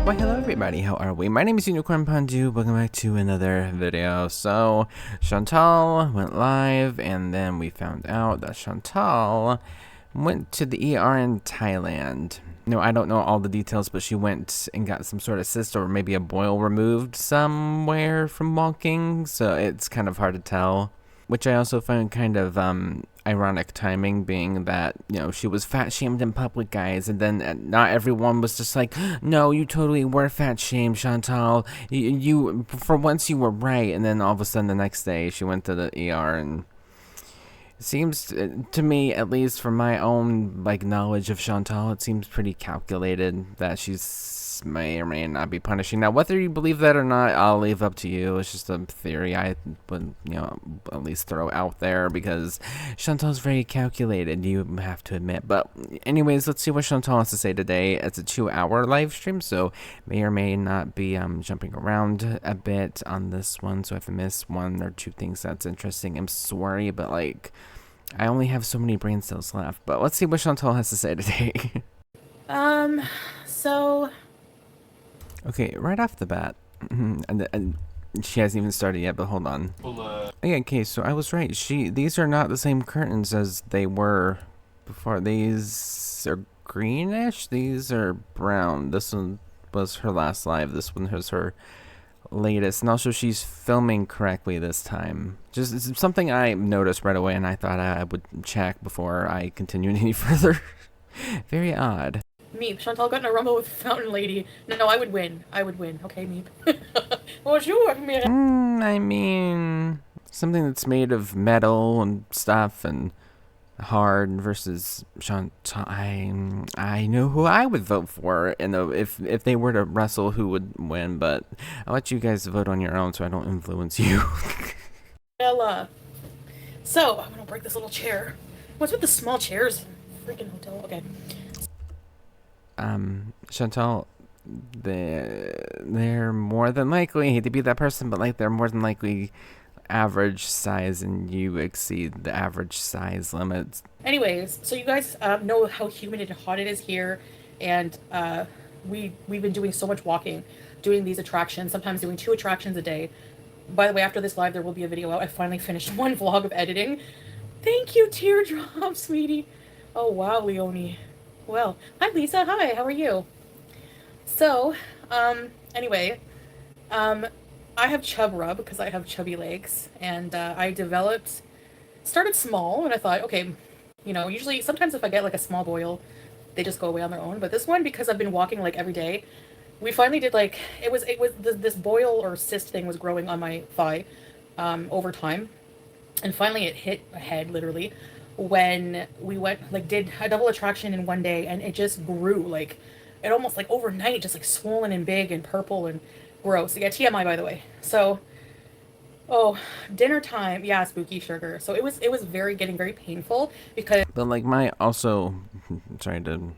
Why hello everybody, how are we? My name is Unicorn Pandu, welcome back to another video. So, Chantal went live, and then we found out that Chantal went to the ER in Thailand. No, I don't know all the details, but she went and got some sort of cyst or maybe a boil removed somewhere from walking, so it's kind of hard to tell. Which I also find kind of ironic timing, being that, you know, she was fat shamed in public, guys, and then not everyone was just like, no, you totally were fat shamed, Chantal. You for once you were right, and then all of a sudden the next day she went to the ER, and it seems to me, at least from my own like knowledge of Chantal, it seems pretty calculated that she's may or may not be punishing. Now, whether you believe that or not, I'll leave up to you. It's just a theory I would, you know, at least throw out there, because Chantal's very calculated, you have to admit. But anyways, let's see what Chantal has to say today. It's a 2-hour live stream, so may or may not be jumping around a bit on this one. So if I miss one or two things that's interesting, I'm sorry, but like, I only have so many brain cells left. But let's see what Chantal has to say today. So Okay, right off the bat, and she hasn't even started yet, but hold on. Yeah, okay, so I was right. These are not the same curtains as they were before. These are greenish. These are brown. This one was her last live. This one was her latest, and also she's filming correctly this time. Just something I noticed right away, and I thought I would check before I continued any further. Very odd. Meep, Chantal got in a rumble with Fountain Lady. No, I would win. I would win. Okay, Meep. Bonjour, man. I mean, something that's made of metal and stuff and hard versus Chantal. I know who I would vote for, and if they were to wrestle, who would win. But I'll let you guys vote on your own, so I don't influence you. Ella. So, I'm gonna break this little chair. What's with the small chairs? Freaking hotel. Okay. Chantal, they're more than likely, I hate to be that person, but like they're more than likely average size, and you exceed the average size limits. Anyways, so you guys know how humid and hot it is here, and we've been doing so much walking, doing these attractions, sometimes doing 2 attractions a day. By the way, after this live, there will be a video out. I finally finished 1 vlog of editing. Thank you, Teardrop, sweetie. Oh, wow, Leonie. Well, hi, Lisa. Hi, how are you? So, anyway, I have chub rub because I have chubby legs, and I started small, and I thought, okay, you know, usually, sometimes if I get like a small boil, they just go away on their own, but this one, because I've been walking like every day, we finally did like, this boil or cyst thing was growing on my thigh, over time, and finally it hit a head, literally, when we did a double attraction in one day, and it just grew, like, it almost, like, overnight, just, like, swollen and big and purple and gross. Yeah, TMI, by the way. So, oh, dinner time, yeah, spooky sugar. So it was getting very painful, because... But like my also, sorry to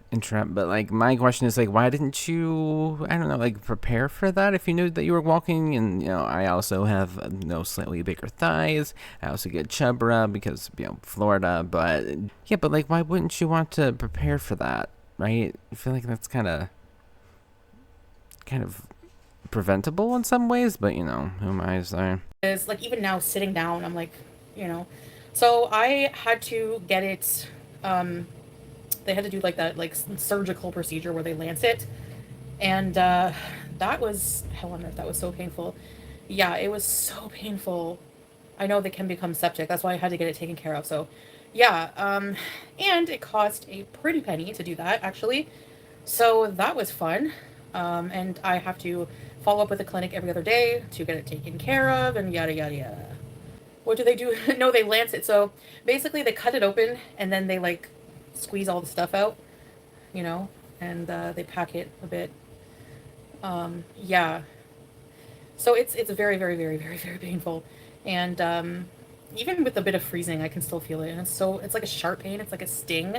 interrupt, but like my question is like, why didn't you, I don't know, like prepare for that if you knew that you were walking? And you know, I also have slightly bigger thighs. I also get chub rub because, you know, Florida. But yeah, but like, why wouldn't you want to prepare for that, right? I feel like that's kind of preventable in some ways, but you know, who am I to say? Is like, even now sitting down, I'm like, you know, so I had to get it, they had to do like that, like, surgical procedure where they lance it, and that was hell on earth. That was so painful. Yeah, it was so painful. I know they can become septic, that's why I had to get it taken care of. So yeah, and it cost a pretty penny to do that, actually, so that was fun. And I have to follow up with the clinic every other day to get it taken care of, and yada yada yada. What do they do? No, they lance it. So basically they cut it open, and then they like squeeze all the stuff out, you know, and they pack it a bit. Yeah. So it's very, very, very, very, very painful. And even with a bit of freezing, I can still feel it. And it's like a sharp pain. It's like a sting.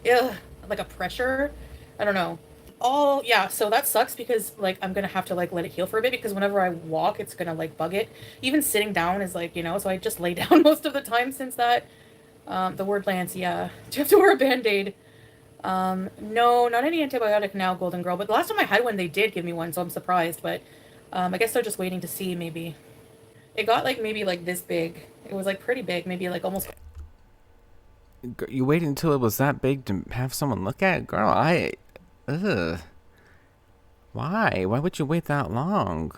Ugh, like a pressure. I don't know. Yeah, so that sucks, because like I'm gonna have to like let it heal for a bit, because whenever I walk, it's gonna like bug it. Even sitting down is like, you know, so I just lay down most of the time since that. The word lance, yeah. Do you have to wear a band-aid? No, not any antibiotic now, Golden Girl. But the last time I had one, they did give me one, so I'm surprised. But I guess they're just waiting to see. Maybe it got like maybe like this big. It was like pretty big, maybe like almost. You waited until it was that big to have someone look at it? Girl, ugh. Why? Why would you wait that long?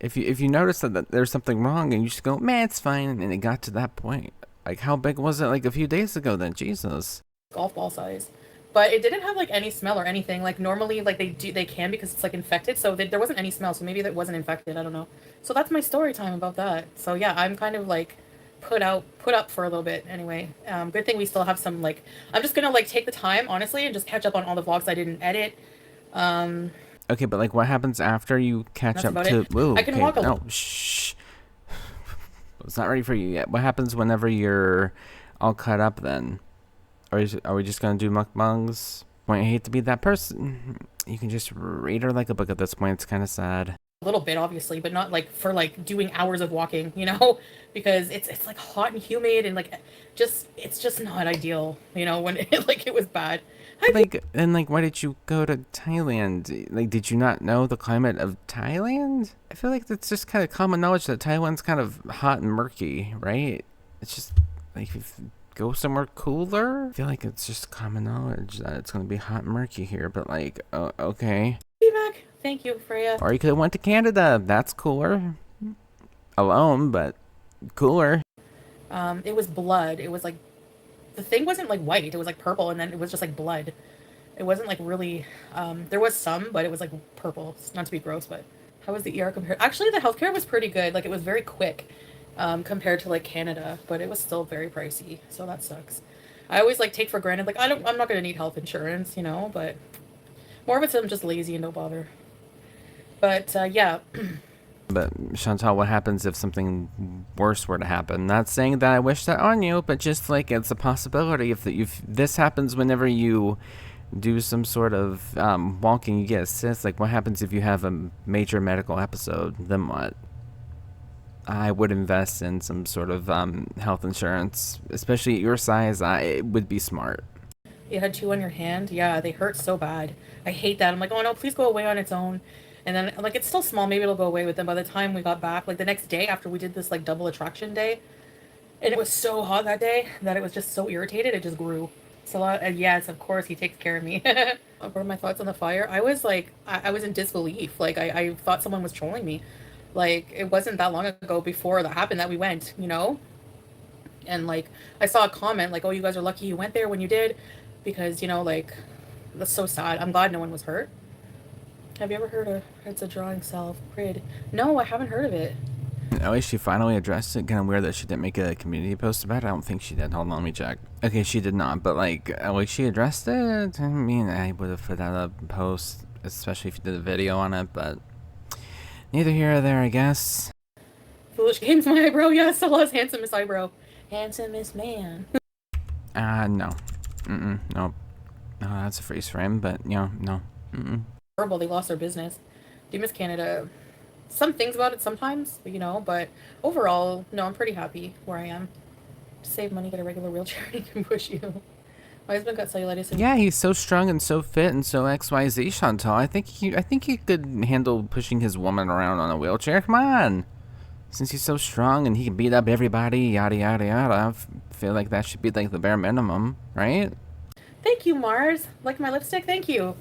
If you notice that there's something wrong and you just go, man, it's fine, and it got to that point. Like, how big was it like a few days ago then? Jesus. Golf ball size, but it didn't have like any smell or anything. Like normally, like they can because it's like infected, so there wasn't any smell. So maybe that wasn't infected. I don't know. So that's my story time about that. So yeah, I'm kind of like put up for a little bit anyway. Good thing we still have some like I'm just gonna like take the time honestly and just catch up on all the vlogs I didn't edit. Okay, but like, what happens after you catch That's up about to? it. Whoa, I can okay, walk a no, shh. It's not ready for you yet. What happens whenever you're all cut up then? Are we just gonna do mukbangs? Point, I hate to be that person. You can just read her like a book at this point. It's kind of sad. A little bit obviously, but not like for like doing hours of walking, you know, because it's like hot and humid and like just it's just not ideal, you know, when it, like it was bad. Like, and like, why did you go to Thailand? Like, did you not know the climate of Thailand? I feel like that's just kind of common knowledge that Taiwan's kind of hot and murky, right? It's just like, if you go somewhere cooler, I feel like it's just common knowledge that it's gonna be hot and murky here. But like, okay. Feedback. Thank you, Freya. Or you could have went to Canada. That's cooler. Alone, but cooler. It was blood. It was like the thing wasn't like white. It was like purple, and then it was just like blood. It wasn't like really. There was some, but it was like purple. Not to be gross, but how was the ER compared? Actually, the healthcare was pretty good. Like it was very quick, compared to like Canada, but it was still very pricey. So that sucks. I always like take for granted like I'm not gonna need health insurance, you know, but more of it's I'm just lazy and don't bother. But yeah. But Chantal, what happens if something worse were to happen? Not saying that I wish that on you, but just like it's a possibility. If this happens whenever you do some sort of walking, you get a cyst. Like, what happens if you have a major medical episode? Then what? I would invest in some sort of health insurance, especially at your size. It would be smart. You had two on your hand? Yeah, they hurt so bad. I hate that. I'm like, oh no, please go away on its own. And then, like, it's still small. Maybe it'll go away with them. By the time we got back, like, the next day after we did this, like, double attraction day, and it was so hot that day that it was just so irritated, it just grew. So, yes, of course, he takes care of me. What are my thoughts on the fire? I was, like, I was in disbelief. Like, I thought someone was trolling me. Like, it wasn't that long ago before that happened that we went, you know? And, like, I saw a comment, like, oh, you guys are lucky you went there when you did. Because, you know, like, that's so sad. I'm glad no one was hurt. Have you ever heard of It's a Drawing Self Grid? No, I haven't heard of it. At least she finally addressed it. Kind of weird that she didn't make a community post about it. I don't think she did. Hold on, let me check. Okay, she did not, but like, she addressed it. I mean, I would have put out a post, especially if you did a video on it, but neither here or there, I guess. Foolish Games, my eyebrow. Yes, Stella's handsomest eyebrow. Handsomest man. No. No. No, that's a freeze frame, but, you know, no. Horrible, they lost their business. Do you miss Canada? Some things about it sometimes, you know, but overall, no, I'm pretty happy where I am. Save money, get a regular wheelchair, and he can push you. My husband got cellulitis. And yeah, he's so strong and so fit and so XYZ, Chantal. I think he could handle pushing his woman around on a wheelchair. Come on. Since he's so strong and he can beat up everybody, yada, yada, yada, I feel like that should be like the bare minimum, right? Thank you, Mars. Like my lipstick? Thank you.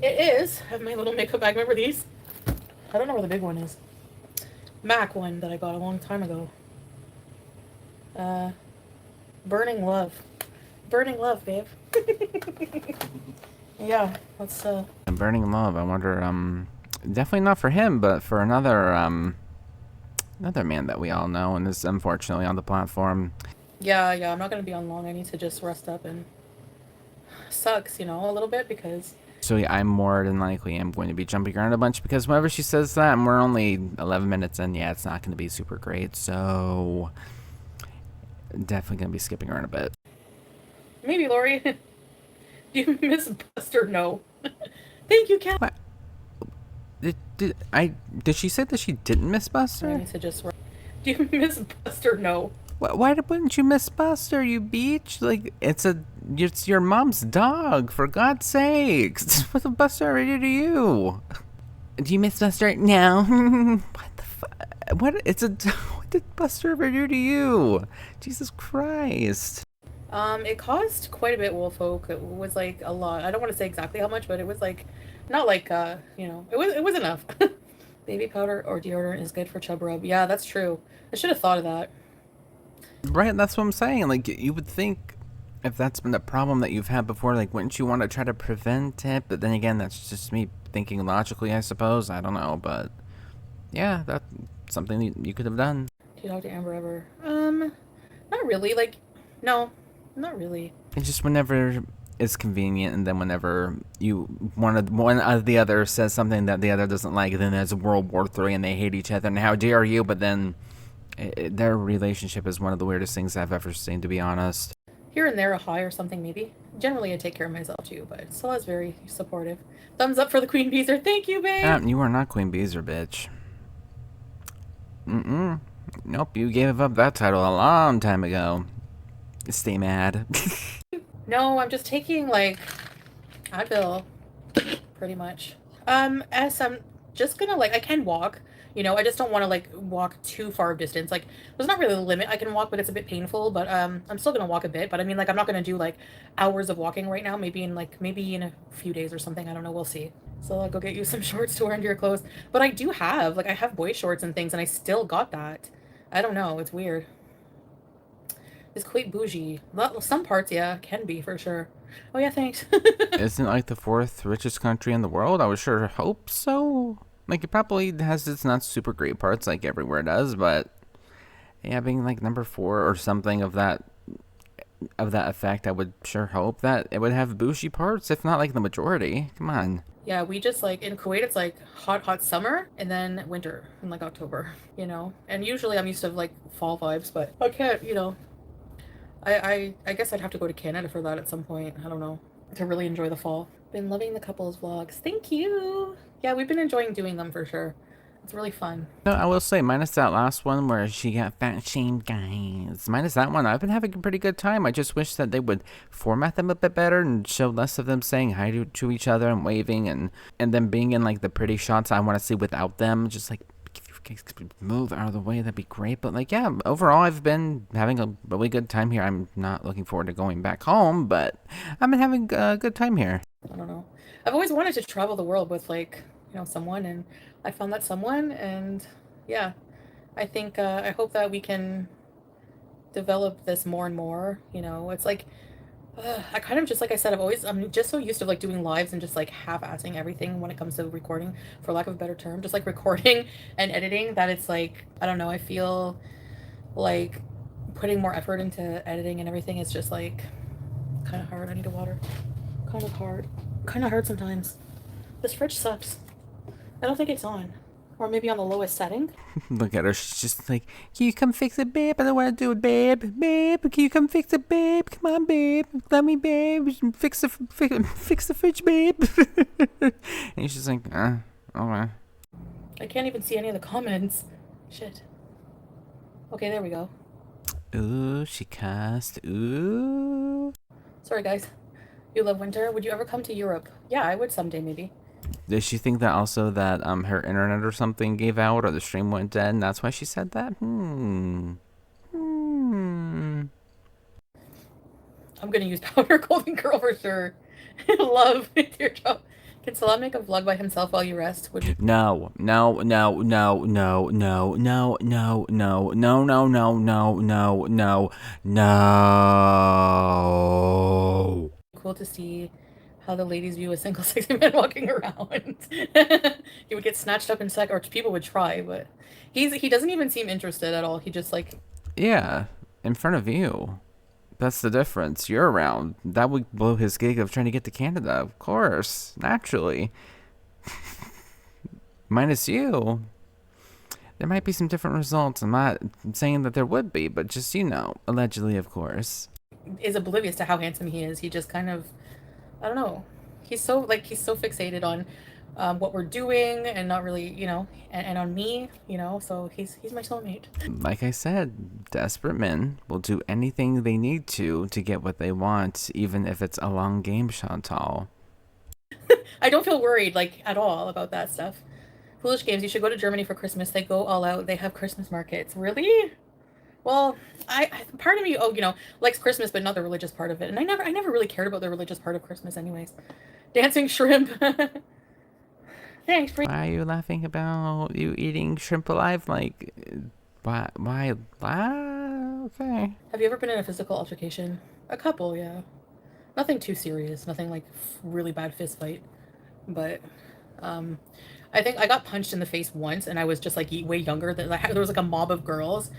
It is. I have my little makeup bag. Remember these? I don't know where the big one is. MAC one that I got a long time ago. Burning Love. Burning Love, babe. Yeah, let's Burning Love. I wonder, definitely not for him, but for another man that we all know and is unfortunately on the platform. Yeah, I'm not gonna be on long. I need to just rest up and sucks, you know, a little bit because so yeah, I'm more than likely am going to be jumping around a bunch because whenever she says that and we're only 11 minutes in, yeah, it's not going to be super great. So definitely going to be skipping around a bit. Maybe, Lori. Do you miss Buster? No. Thank you, Kat. What? Did she say that she didn't miss Buster? I need to just. Do you miss Buster? No. Why wouldn't you miss Buster, you beach? Like, it's a It's your mom's dog, for God's sakes. What the Buster ever do to you? Do you miss Buster? No. What the fuck? What? What did Buster ever do to you? Jesus Christ. It cost quite a bit, Wolfolk. It was like a lot. I don't want to say exactly how much, but it was like, not like, it was enough. Baby powder or deodorant is good for chub rub. Yeah, that's true. I should have thought of that. Right, that's what I'm saying. Like, you would think if that's been a problem that you've had before, like, wouldn't you want to try to prevent it? But then again, that's just me thinking logically, I suppose. I don't know, but yeah, that's something you could have done. Do you talk to Amber ever? Not really. Like, no, not really. It's just whenever it's convenient, and then whenever one of the other says something that the other doesn't like, then there's World War III and they hate each other, and how dare you? But then their relationship is one of the weirdest things I've ever seen, to be honest. Here and there, a high or something, maybe. Generally, I take care of myself too, but Stella's very supportive. Thumbs up for the Queen Beezer. Thank you, babe. You are not Queen Beezer, bitch. Nope, you gave up that title a long time ago. Stay mad. No, I'm just taking like Advil, pretty much. As I'm just gonna like, I can walk. I just don't want to like walk too far of distance. Like, there's not really a limit I can walk, but it's a bit painful. But I'm still gonna walk a bit. But I mean, like, I'm not gonna do like hours of walking right now. Maybe in a few days or something. I don't know. We'll see. So I'll go get you some shorts to wear under your clothes. But I have boy shorts and things, and I still got that. I don't know. It's weird. It's quite bougie. Well, some parts, yeah, can be for sure. Oh yeah, thanks. Isn't it like the fourth richest country in the world? I would sure hope so. Like, it probably has its not super great parts, like everywhere does, but yeah, being like number 4 or something of that effect, I would sure hope that it would have bougie parts, if not like the majority. Come on. Yeah, we just like in Kuwait, it's like hot, hot summer and then winter in like October, And usually I'm used to like fall vibes, but I can't, I guess I'd have to go to Canada for that at some point. I don't know. To really enjoy the fall. Been loving the couples vlogs. Thank you. Yeah, we've been enjoying doing them for sure. It's really fun. No, I will say, minus that last one where she got fat shamed, guys. Minus that one, I've been having a pretty good time. I just wish that they would format them a bit better and show less of them saying hi to each other and waving, and then being in like the pretty shots I want to see without them. Just like, if you guys could move out of the way, that'd be great. But like, yeah, overall, I've been having a really good time here. I'm not looking forward to going back home, but I've been having a good time here. I don't know. I've always wanted to travel the world with like, someone, and I found that someone, and yeah, I think I hope that we can develop this more and more. It's like I kind of, just like I said, I'm just so used to like doing lives and just like half-assing everything when it comes to recording, for lack of a better term, just like recording and editing, that it's like, I don't know, I feel like putting more effort into editing and everything is just like kind of hard. I need a water. Kind of hard sometimes. This fridge sucks. I don't think it's on. Or maybe on the lowest setting. Look at her. She's just like, can you come fix it, babe? I don't want to do it, babe. Babe, can you come fix it, babe? Come on, babe. Let me, babe. Fix the fridge, babe. And she's just like, okay. I can't even see any of the comments. Shit. Okay, there we go. Ooh, she cussed. Ooh. Sorry, guys. You love winter? Would you ever come to Europe? Yeah, I would someday, maybe. Does she think that also that her internet or something gave out, or the stream went dead, and that's why she said that? I'm gonna use powder golden girl for sure. Love with your job. Can Salah make a vlog by himself while you rest? Would you? No. Cool to see how the ladies view a single sexy man walking around. He would get snatched up in sec, or people would try, but he doesn't even seem interested at all. He just like, Yeah, in front of you. That's the difference. You're around. That would blow his gig of trying to get to Canada, of course, naturally. Minus you. There might be some different results. I'm not saying that there would be, but just, allegedly, of course. is oblivious to how handsome he is. He just kind of, I don't know. He's so fixated on what we're doing, and not really, and on me, So he's my soulmate. Like I said, desperate men will do anything they need to get what they want, even if it's a long game, Chantal. I don't feel worried like at all about that stuff. Foolish games. You should go to Germany for Christmas. They go all out. They have Christmas markets. Really? Well, part of me, likes Christmas, but not the religious part of it. And I never really cared about the religious part of Christmas, anyways. Dancing shrimp. Thanks, free. Why are you laughing about you eating shrimp alive? Like, why, okay. Have you ever been in a physical altercation? A couple, yeah. Nothing too serious. Nothing like really bad fist fight. But um, I think I got punched in the face once, and I was just like way younger. There was like a mob of girls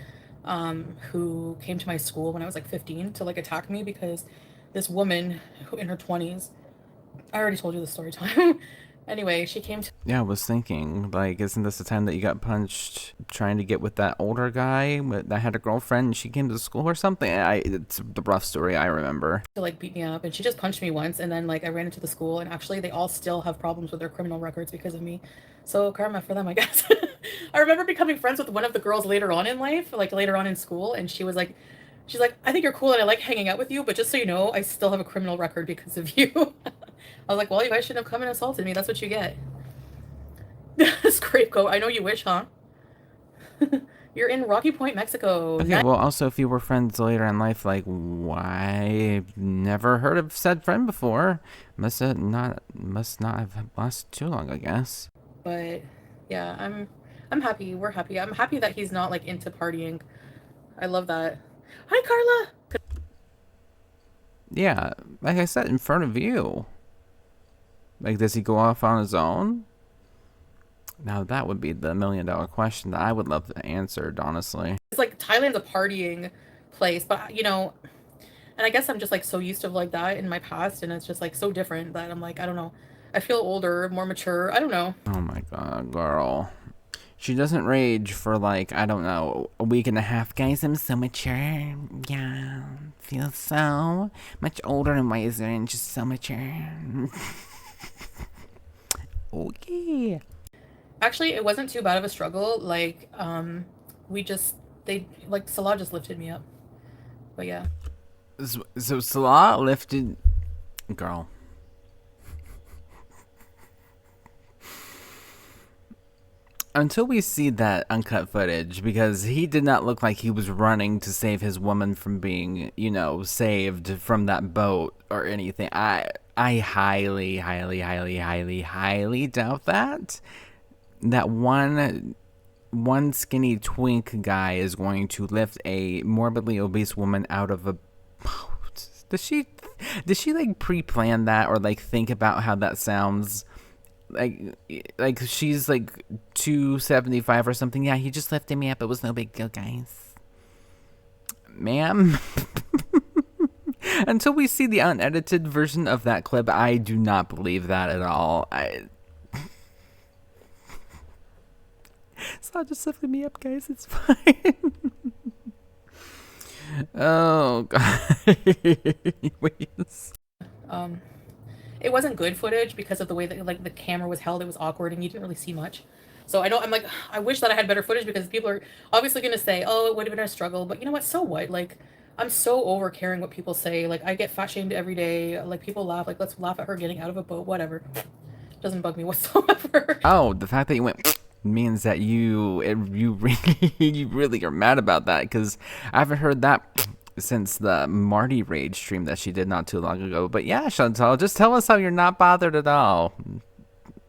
who came to my school when I was like 15 to like attack me because this woman who in her 20s, I already told you the story time. Anyway, she came to. Yeah, I was thinking, like, isn't this the time that you got punched trying to get with that older guy that had a girlfriend and she came to school or something? It's the rough story I remember. To like beat me up, and she just punched me once, and then like I ran into the school, and actually they all still have problems with their criminal records because of me. So karma for them, I guess. I remember becoming friends with one of the girls later on in life, like later on in school, and she's like, I think you're cool and I like hanging out with you, but just so you know, I still have a criminal record because of you. I was like, well, you guys shouldn't have come and assaulted me. That's what you get. Scapegoat. I know you wish, huh? You're in Rocky Point, Mexico. Okay, well, also, if you were friends later in life, like, why? Never heard of said friend before. Must not have lasted too long, I guess. But yeah, I'm happy. We're happy. I'm happy that he's not like into partying. I love that. Hi, Carla. Yeah, like I said, in front of you. Like, does he go off on his own? Now, that would be the $1,000,000 question that I would love to answer, honestly. It's like Thailand's a partying place, but and I guess I'm just like so used to like that in my past, and it's just like so different that I'm like, I don't know. I feel older, more mature. I don't know. Oh my god, girl. She doesn't rage for like, I don't know, a week and a half. Guys, I'm so mature. Yeah, feel so much older and wiser and just so mature. Okay. Actually, it wasn't too bad of a struggle. Like, we just they like Salah just lifted me up. But yeah. So Salah lifted, girl. Until we see that uncut footage, because he did not look like he was running to save his woman from being, saved from that boat or anything. I highly, highly, highly, highly, highly doubt that. That one skinny twink guy is going to lift a morbidly obese woman out of a boat. Does she like pre-plan that or like think about how that sounds? Like she's like 275 or something. Yeah, he just lifted me up. It was no big deal, guys. Ma'am. Until we see the unedited version of that clip, I do not believe that at all. It's not just lifting me up, guys. It's fine. Oh, God. Anyways. It wasn't good footage because of the way that like the camera was held. It was awkward and you didn't really see much. So I'm like, I wish that I had better footage because people are obviously going to say, oh, it would have been a struggle. But you know what? So what? Like, I'm so over caring what people say. Like, I get fat shamed every day. Like, people laugh. Like, let's laugh at her getting out of a boat. Whatever. Doesn't bug me whatsoever. Oh, the fact that you went means that you really, you really are mad about that because I haven't heard that since the Marty Rage stream that she did not too long ago. But yeah, Chantal, just tell us how you're not bothered at all.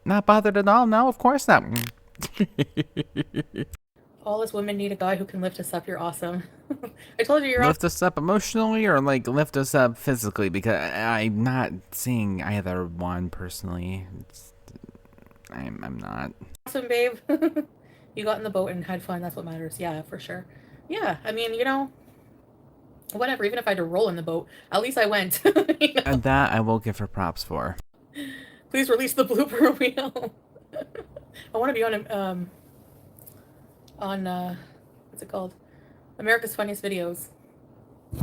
Not bothered at all? No, of course not. All us women need a guy who can lift us up. You're awesome. I told you you're lift us up emotionally or like lift us up physically, because I'm not seeing either one personally. I'm not. Awesome, babe. You got in the boat and had fun. That's what matters. Yeah, for sure. Yeah, I mean, whatever. Even if I had to roll in the boat, at least I went. And that I will give her props for. Please release the blooper reel. I want to be on what's it called? America's Funniest Videos.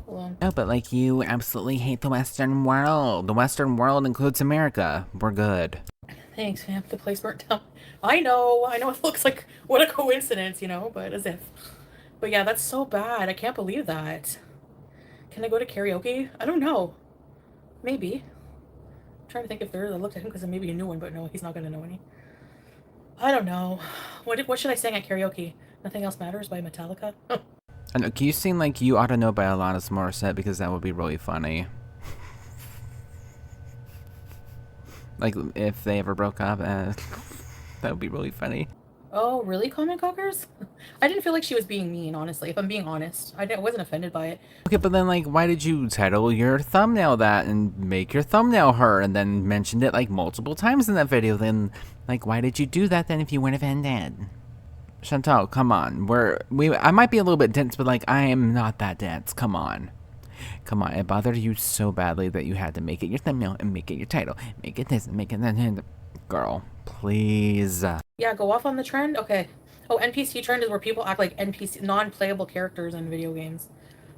Hold on. No, but like you absolutely hate the Western world. The Western world includes America. We're good. Thanks, man. The place burnt down. I know it looks like what a coincidence, you know, but as if. But yeah, that's so bad. I can't believe that. Can I go to karaoke? I don't know. Maybe. I'm trying to think if there is. I looked at him because maybe he knew one, but no, he's not gonna know any. I don't know. What should I sing at karaoke? Nothing Else Matters by Metallica? And can you sing like You Ought to Know by Alanis Morissette, because that would be really funny. Like if they ever broke up, that would be really funny. Oh, really, comment cockers? I didn't feel like she was being mean, honestly. If I'm being honest, I wasn't offended by it. Okay, but then like, why did you title your thumbnail that and make your thumbnail her, and then mentioned it like multiple times in that video? Then, like, why did you do that then if you weren't offended? Chantal, come on. I might be a little bit dense, but like, I am not that dense. Come on. Come on, it bothered you so badly that you had to make it your thumbnail and make it your title. Make it this and make it that. Girl, please. Yeah, go off on the trend? Okay. Oh, NPC trend is where people act like NPC, non-playable characters in video games.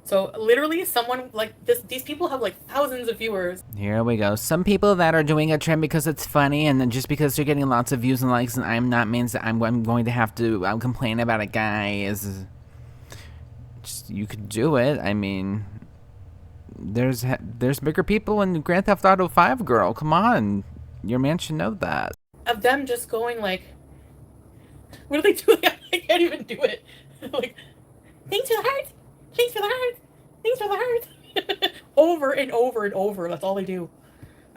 So literally someone like these people have like thousands of viewers. Here we go. Some people that are doing a trend because it's funny, and then just because they're getting lots of views and likes, and I'm not, means that I'm going to have to complain about it, guys. Just, you could do it. I mean, there's bigger people in Grand Theft Auto 5, girl. Come on. Your man should know that. Of them just going like, what are they doing? I can't even do it. Like, thanks for the heart. Thanks for the heart. Thanks for the heart. Over and over and over. That's all they do.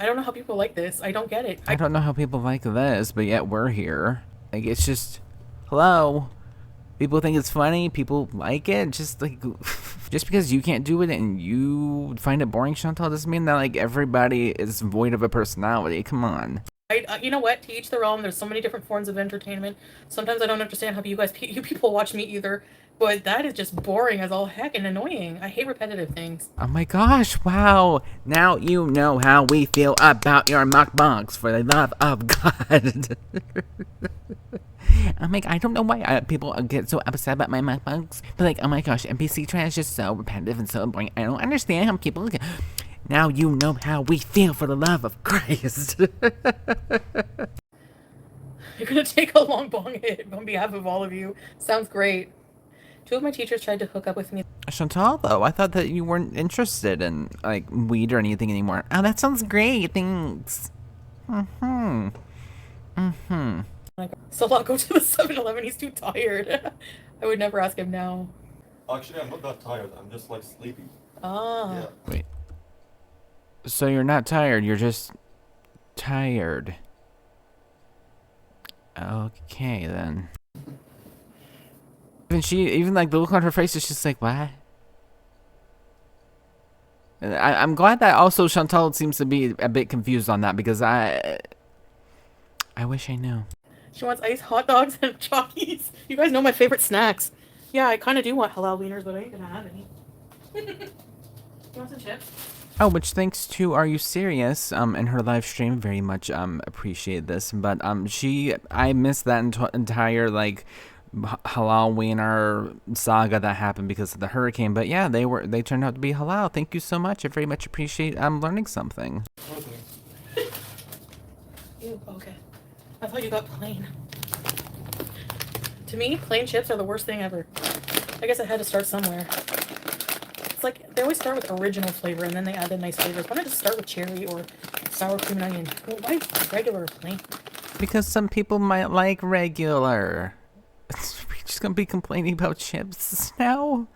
I don't know how people like this. I don't get it. I don't know how people like this, but yet we're here. Like, it's just, hello. People think it's funny. People like it. Just like, just because you can't do it and you find it boring, Chantal, doesn't mean that like everybody is void of a personality. Come on. You know what? To each their own. There's so many different forms of entertainment. Sometimes I don't understand how you people watch me either. But that is just boring as all heck and annoying. I hate repetitive things. Oh my gosh, wow. Now you know how we feel about your mukbangs, for the love of God. I'm like, I don't know why people get so upset about my mukbangs. But like, oh my gosh, NPC trend is just so repetitive and so boring. I don't understand how people get... Now you know how we feel, for the love of Christ. You're gonna take a long bong hit on behalf of all of you. Sounds great. 2 of my teachers tried to hook up with me. Chantal, though, I thought that you weren't interested in, like, weed or anything anymore. Oh, that sounds great. Thanks. Mm-hmm. Mm-hmm. So I'll go to the 7-Eleven. He's too tired. I would never ask him now. Actually, I'm not that tired. I'm just, like, sleepy. Ah. Yeah. Wait. So you're not tired. You're just tired. Okay, then. Even like the look on her face is just like, what? I'm glad that also Chantal seems to be a bit confused on that, because I wish I knew. She wants iced hot dogs and Chockies. You guys know my favorite snacks. Yeah, I kind of do want halal wieners, but I ain't gonna have any. You want some chips? Oh, which thanks to Are You Serious in her live stream, very much appreciate this, but I missed that entire like halal wiener saga that happened because of the hurricane. But yeah, they turned out to be halal. Thank you so much. I very much appreciate learning something. Ew, okay. I thought you got plain. To me, plain chips are the worst thing ever. I guess I had to start somewhere. It's like they always start with original flavor and then they add the nice flavors. Why not just start with cherry or sour cream and onion? Well, why regular or plain? Because some people might like regular. We're just gonna be complaining about chips now?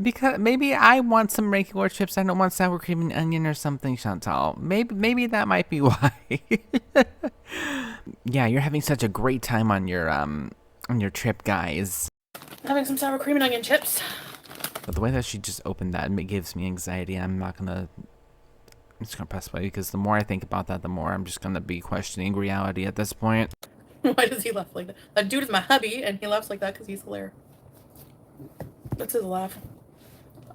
Because maybe I want some regular chips. I don't want sour cream and onion or something, Chantal. Maybe that might be why. Yeah, you're having such a great time on your trip, guys. Having some sour cream and onion chips. But the way that she just opened that, it gives me anxiety. I'm just gonna press play, because the more I think about that, the more I'm just gonna be questioning reality at this point. Why does he laugh like that? That dude is my hubby, and he laughs like that because he's hilarious. That's his laugh.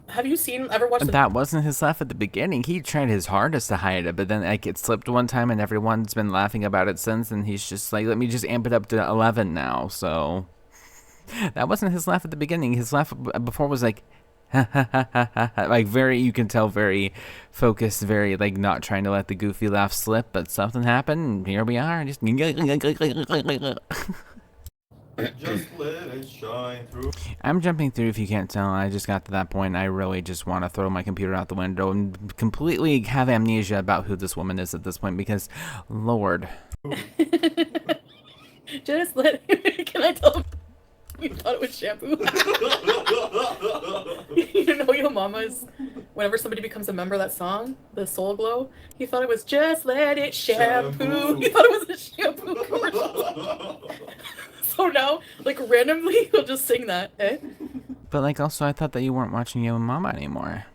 Have you ever watched That wasn't his laugh at the beginning. He tried his hardest to hide it, but then like it slipped one time and everyone's been laughing about it since, and he's just like, let me just amp it up to 11 now. So that wasn't his laugh at the beginning. His laugh before was like, Like very, you can tell very focused, very like not trying to let the goofy laugh slip, but something happened and here we are. Just Just let it shine through. I'm jumping through if you can't tell. I just got to that point. I really just want to throw my computer out the window and completely have amnesia about who this woman is at this point because, Lord. Just let. Can I tell him you thought it was shampoo? You know, your mama's. Whenever somebody becomes a member of that song, the Soul Glow, he thought it was just let it shampoo. He thought it was a shampoo commercial. So now, like randomly, he'll just sing that. Eh? But like, also, I thought that you weren't watching Yo Mama anymore.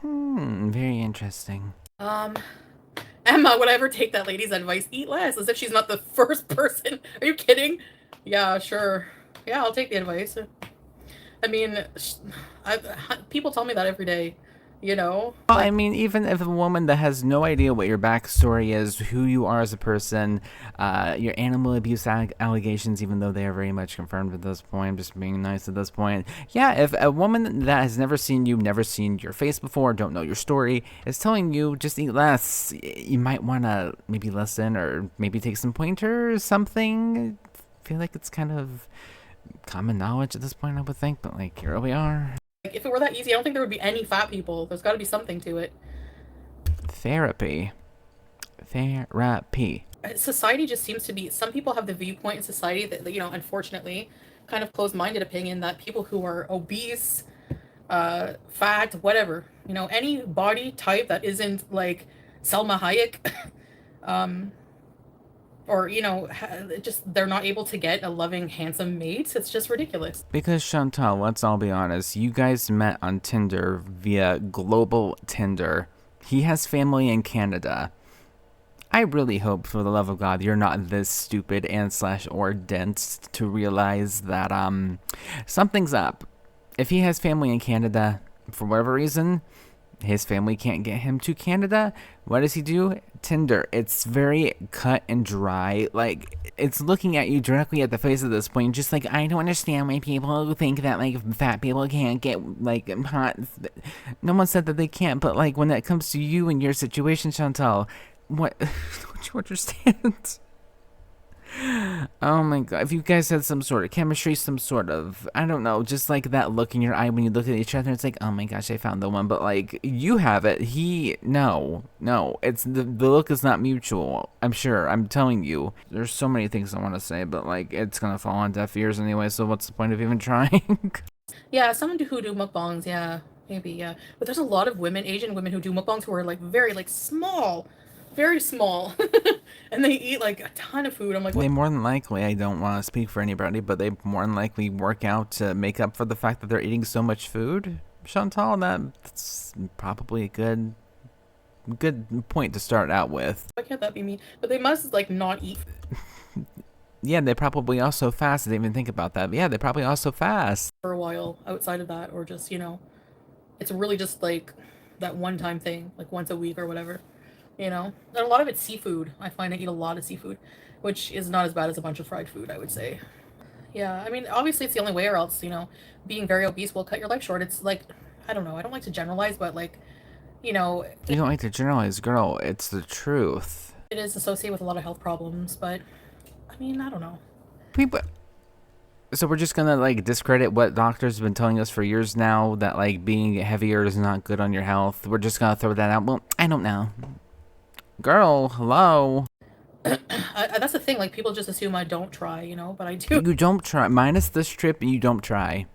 Very interesting. Emma, would I ever take that lady's advice? Eat less, as if she's not the first person. Are you kidding? Yeah, sure. Yeah, I'll take the advice. I mean, people tell me that every day, you know? Well, I mean, even if a woman that has no idea what your backstory is, who you are as a person, your animal abuse allegations, even though they are very much confirmed at this point, I'm just being nice at this point. Yeah, if a woman that has never seen you, never seen your face before, don't know your story, is telling you just eat less, you might want to maybe listen or maybe take some pointers, something. I feel like it's kind of common knowledge at this point, I would think, but like, here we are. Like, if it were that easy, I don't think there would be any fat people. There's got to be something to it. Therapy. Society just seems to be, some people have the viewpoint in society that, you know, unfortunately, kind of closed-minded opinion that people who are obese, fat, whatever, you know, any body type that isn't like Selma Hayek, or, you know, just they're not able to get a loving, handsome mate. It's just ridiculous. Because Chantal, let's all be honest, you guys met on Tinder via global Tinder. He has family in Canada. I really hope, for the love of God, you're not this stupid and/or dense to realize that something's up. If he has family in Canada, for whatever reason, his family can't get him to Canada, what does he do? Tinder. It's very cut and dry. Like, it's looking at you directly at the face at this point, just like, I don't understand why people think that, like, fat people can't get, like, hot. No one said that they can't, but, like, when it comes to you and your situation, Chantal, what? Don't you understand? Oh my God, if you guys had some sort of chemistry, some sort of, I don't know, just like that look in your eye when you look at each other, it's like, oh my gosh, I found the one. But like, you have it, no, it's the look is not mutual. I'm sure, I'm telling you. There's so many things I want to say, but like, it's gonna fall on deaf ears anyway, so what's the point of even trying? Yeah, someone who do mukbangs, yeah, maybe, yeah. But there's a lot of women, Asian women who do mukbangs who are like very like small, very small, and they eat like a ton of food. I'm like, what? They more than likely, I don't want to speak for anybody, but they more than likely work out to make up for the fact that they're eating so much food. Chantal, that's probably a good point to start out with. Why can't that be me? But they must like not eat Yeah, they probably also fast. I didn't even think about that. But yeah, they probably also fast. for a while outside of that, or just, you know, it's really just like that one time thing, like once a week or whatever. You know, and a lot of it's seafood. I find I eat a lot of seafood, which is not as bad as a bunch of fried food, I would say. Yeah, I mean, obviously it's the only way, or else, you know, being very obese will cut your life short. It's like, I don't know, I don't like to generalize, but like, you know, You don't like to generalize, girl. It's the truth. it is associated with a lot of health problems, but I mean, I don't know. People. So we're just gonna like discredit what doctors have been telling us for years now, that like being heavier is not good on your health. We're just gonna throw that out. Well, I don't know. Girl, hello. That's the thing, like, people just assume I don't try, you know, but I do. You don't try. Minus this trip, you don't try.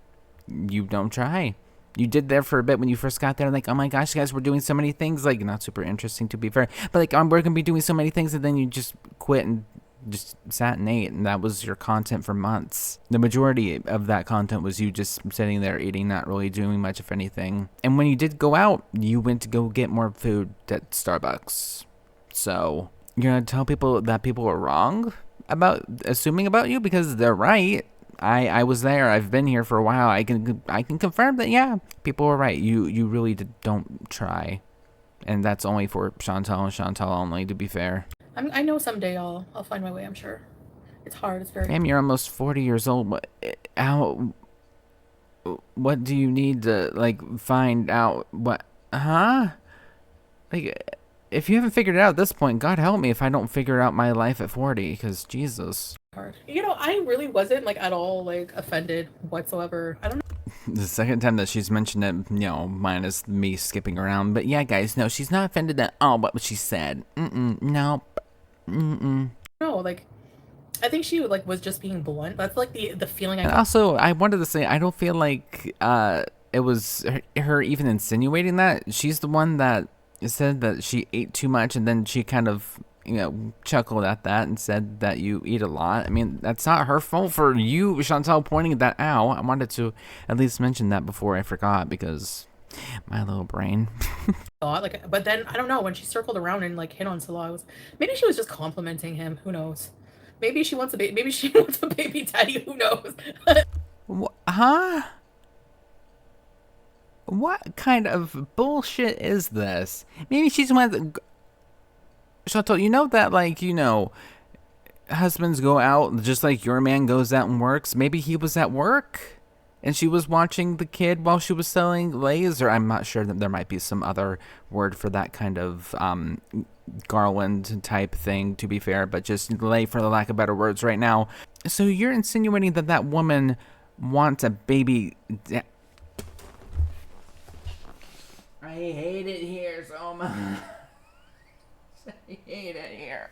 You don't try. You did there for a bit when you first got there, like, oh my gosh, guys, we're doing so many things, like, not super interesting to be fair, but like, we're gonna be doing so many things, and then you just quit and just sat and ate, and that was your content for months. The majority of that content was you just sitting there eating, not really doing much, if anything. And when you did go out, you went to go get more food at Starbucks. So you're gonna tell people that people are wrong about assuming about you, because they're right. I was there. I've been here for a while. I can confirm that, yeah, people were right. You really don't try, and that's only for Chantal and Chantal only, to be fair. I know someday I'll find my way, I'm sure. It's hard, it's very Damn, you're almost 40 years old. How What do you need to, like, find out? What? Huh? Like, if you haven't figured it out at this point, God help me if I don't figure out my life at 40, because Jesus. Hard. You know, I really wasn't like at all like offended whatsoever. I don't know. The second time that she's mentioned it, you know, minus me skipping around. But yeah, guys, no, she's not offended at all by what she said. Nope. No, like I think she like was just being blunt. That's like the feeling I And got. also, I wanted to say, I don't feel like it was her even insinuating that. She's the one that said that she ate too much, and then she kind of, you know, chuckled at that and said that you eat a lot. I mean, that's not her fault for you, Chantal, pointing that out. I wanted to at least mention that before I forgot, because my little brain. Thought like, but then I don't know when she circled around and like hit on Salah. Maybe she was just complimenting him. Who knows? Maybe she wants a baby. Maybe she wants a baby daddy. Who knows? Huh? What kind of bullshit is this? Maybe she's one of the... Chantal, you know that, like, you know, husbands go out just like your man goes out and works? Maybe he was at work and she was watching the kid while she was selling Lay's, or I'm not sure, that there might be some other word for that kind of garland type thing, to be fair, but just lay for the lack of better words right now. So you're insinuating that that woman wants a baby... I hate it here so much. I hate it here.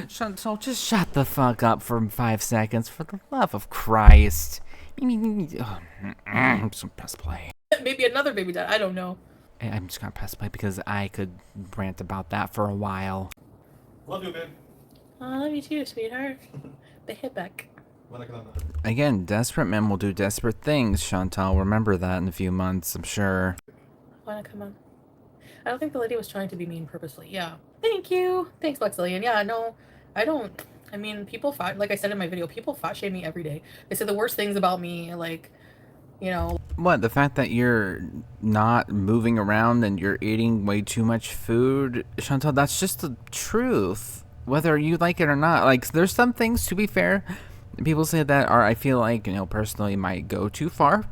Chantal, just shut the fuck up for 5 seconds, for the love of Christ. I'm just gonna press play. Maybe another baby dad. I don't know. I'm just gonna press play because I could rant about that for a while. Love you, babe. I love you too, sweetheart. The hit back. Again, desperate men will do desperate things, Chantal. Remember that in a few months, I'm sure. Wanna come on? I don't think the lady was trying to be mean purposely. Yeah. Thank you. Thanks, Lexillian. Yeah, no, I don't. I mean, people fat, like I said in my video, people fat shame me every day. They say the worst things about me, like, you know. What, the fact that you're not moving around and you're eating way too much food? Chantal, that's just the truth. Whether you like it or not. Like, there's some things, to be fair, people say that are, I feel like, you know, personally might go too far.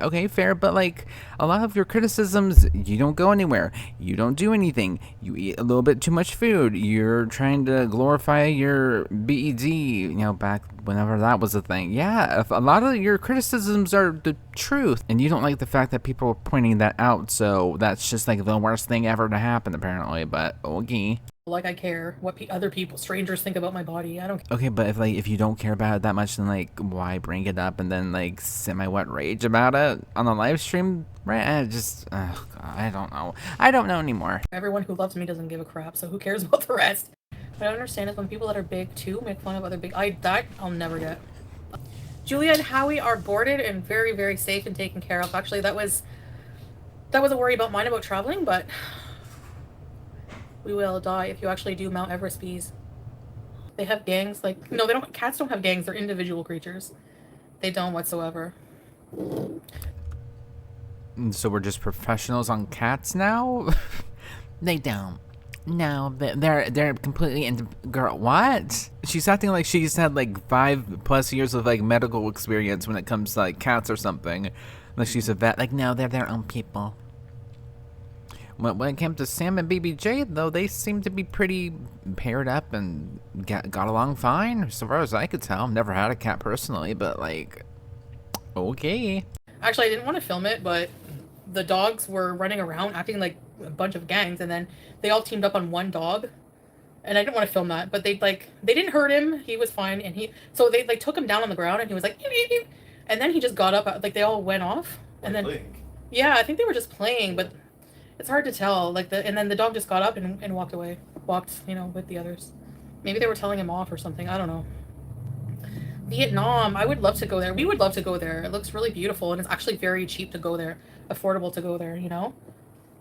Okay, fair, but like a lot of your criticisms, you don't go anywhere. You don't do anything. You eat a little bit too much food. You're trying to glorify your BED, you know, back whenever that was a thing. Yeah, if a lot of your criticisms are the truth, and you don't like the fact that people are pointing that out, so that's just like the worst thing ever to happen, apparently, but okay. Like I care what other people, strangers think about my body. I don't care. Okay, but if you don't care about it that much, then like why bring it up and then like semi-wet rage about it on the live stream? Right? I don't know. I don't know anymore. Everyone who loves me doesn't give a crap, so who cares about the rest? What I don't understand is when people that are big too make fun of other big. I'll never get. Julia and Howie are boarded and very, very safe and taken care of. Actually, that was a worry about mine about traveling, but we will die if you actually do Mount Everest bees. They have gangs, like, no, they don't, cats don't have gangs, they're individual creatures. They don't whatsoever. So we're just professionals on cats now? They don't. No, they're completely into... Girl, what? She's acting like she's had like 5+ years of like medical experience when it comes to like cats or something. Like she's a vet. Like, no, they're their own people. When it came to Sam and BBJ, though, they seem to be pretty paired up and got along fine, so far as I could tell. I've never had a cat personally, but, like, okay. Actually, I didn't want to film it, but the dogs were running around acting like a bunch of gangs, and then they all teamed up on one dog. And I didn't want to film that, but they didn't hurt him. He was fine, and so they like took him down on the ground, and he was like, and then he just got up, like they all went off, and then yeah, I think they were just playing, but it's hard to tell. Like and then the dog just got up and walked away, you know, with the others. Maybe they were telling him off or something. I don't know. Vietnam, I would love to go there. We would love to go there. It looks really beautiful, and it's actually very cheap to go there, affordable to go there, you know.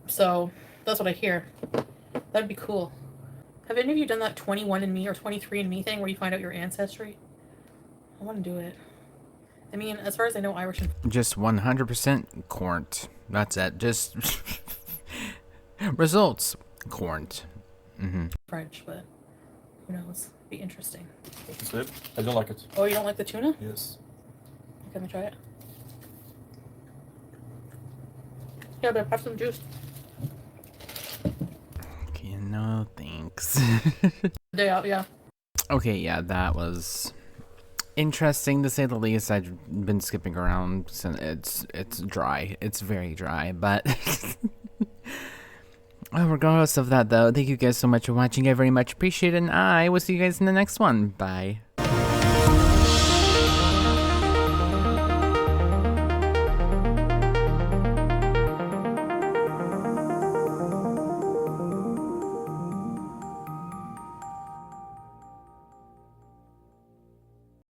So that's what I hear. That'd be cool. Have any of you done that 21andMe or 23andMe thing where you find out your ancestry? I want to do it. I mean, as far as I know, Irish and... Just 100% cornt. That's it. Just... Results. Cornt. French, but who knows? Be interesting. It's good. I don't like it. Oh, you don't like the tuna? Yes. Can we try it? Yeah, but have some juice. Okay, no thanks. Day out, yeah. Okay, yeah, that was interesting to say the least. I've been skipping around since it's dry. It's very dry, but regardless of that though, thank you guys so much for watching. I very much appreciate it, and I will see you guys in the next one. Bye.